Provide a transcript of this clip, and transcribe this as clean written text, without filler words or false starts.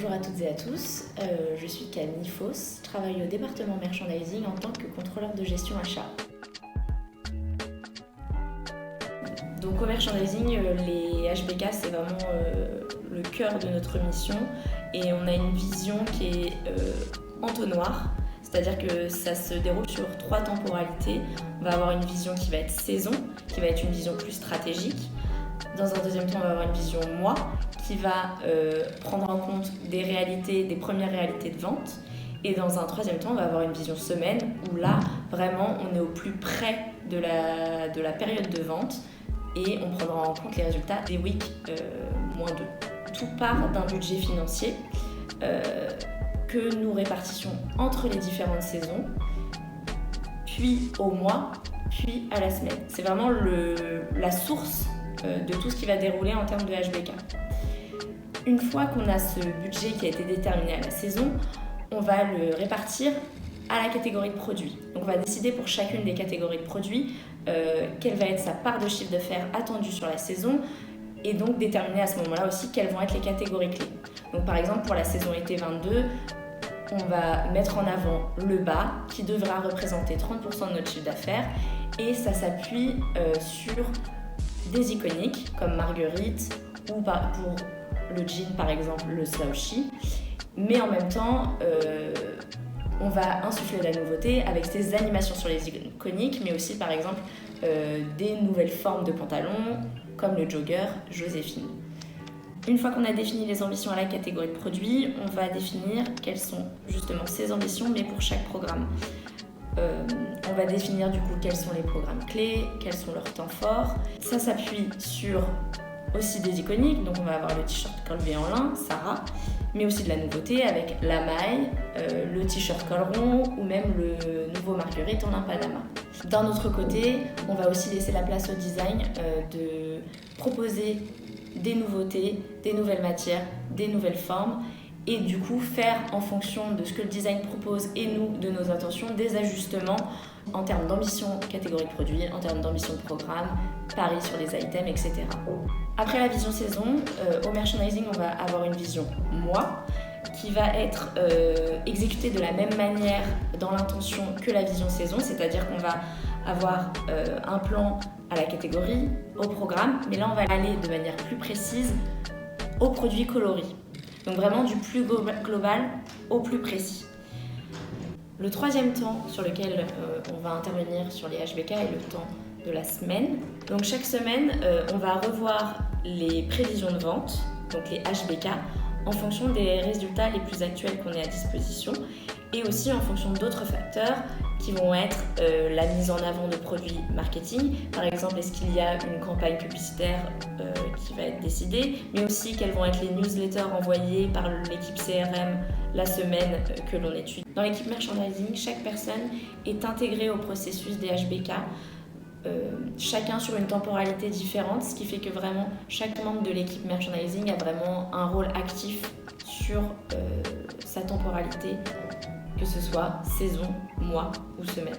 Bonjour à toutes et à tous, je suis Camille Foss, je travaille au département merchandising en tant que contrôleur de gestion achat. Donc au merchandising, les HBK c'est vraiment le cœur de notre mission et on a une vision qui est entonnoir, c'est-à-dire que ça se déroule sur 3 temporalités. On va avoir une vision qui va être saison, qui va être une vision plus stratégique. Dans un deuxième temps, on va avoir une vision mois qui va prendre en compte des premières réalités de vente. Et dans un troisième temps, on va avoir une vision semaine où là, vraiment, on est au plus près de la période de vente et on prendra en compte les résultats des week -2. Tout part d'un budget financier que nous répartissons entre les différentes saisons, puis au mois, puis à la semaine. C'est vraiment la source de tout ce qui va dérouler en termes de HBK. Une fois qu'on a ce budget qui a été déterminé à la saison, on va le répartir à la catégorie de produits. Donc on va décider pour chacune des catégories de produits quelle va être sa part de chiffre d'affaires attendue sur la saison et donc déterminer à ce moment-là aussi quelles vont être les catégories clés. Donc par exemple pour la saison été 22, on va mettre en avant le bas qui devra représenter 30% de notre chiffre d'affaires et ça s'appuie sur des iconiques comme Marguerite ou pour le jean par exemple le slouchy, mais en même temps on va insuffler de la nouveauté avec ces animations sur les iconiques, mais aussi par exemple des nouvelles formes de pantalons comme le jogger Joséphine. Une fois qu'on a défini les ambitions à la catégorie de produits, on va définir quelles sont justement ces ambitions mais pour chaque programme. On va définir du coup quels sont les programmes clés, quels sont leurs temps forts. Ça s'appuie sur aussi des iconiques, donc on va avoir le t-shirt col V en lin, Sarah, mais aussi de la nouveauté avec la maille, le t-shirt col rond ou même le nouveau Marguerite en lin Panama. D'un autre côté, on va aussi laisser la place au design de proposer des nouveautés, des nouvelles matières, des nouvelles formes et du coup faire en fonction de ce que le design propose et nous, de nos intentions, des ajustements en termes d'ambition catégorie de produits, en termes d'ambition de programme, pari sur les items, etc. Après la vision saison, au merchandising, on va avoir une vision mois qui va être exécutée de la même manière dans l'intention que la vision saison, c'est-à-dire qu'on va avoir un plan à la catégorie, au programme, mais là on va aller de manière plus précise aux produits coloris. Donc vraiment du plus global au plus précis. Le troisième temps sur lequel on va intervenir sur les HBK est le temps de la semaine. Donc chaque semaine, on va revoir les prévisions de vente, donc les HBK, en fonction des résultats les plus actuels qu'on ait à disposition et aussi en fonction d'autres facteurs qui vont être la mise en avant de produits marketing. Par exemple, est-ce qu'il y a une campagne publicitaire qui va être décidée, mais aussi quelles vont être les newsletters envoyées par l'équipe CRM la semaine que l'on étudie. Dans l'équipe merchandising, chaque personne est intégrée au processus des HBK, chacun sur une temporalité différente, ce qui fait que vraiment chaque membre de l'équipe merchandising a vraiment un rôle actif sur sa temporalité, que ce soit saison, mois ou semaine.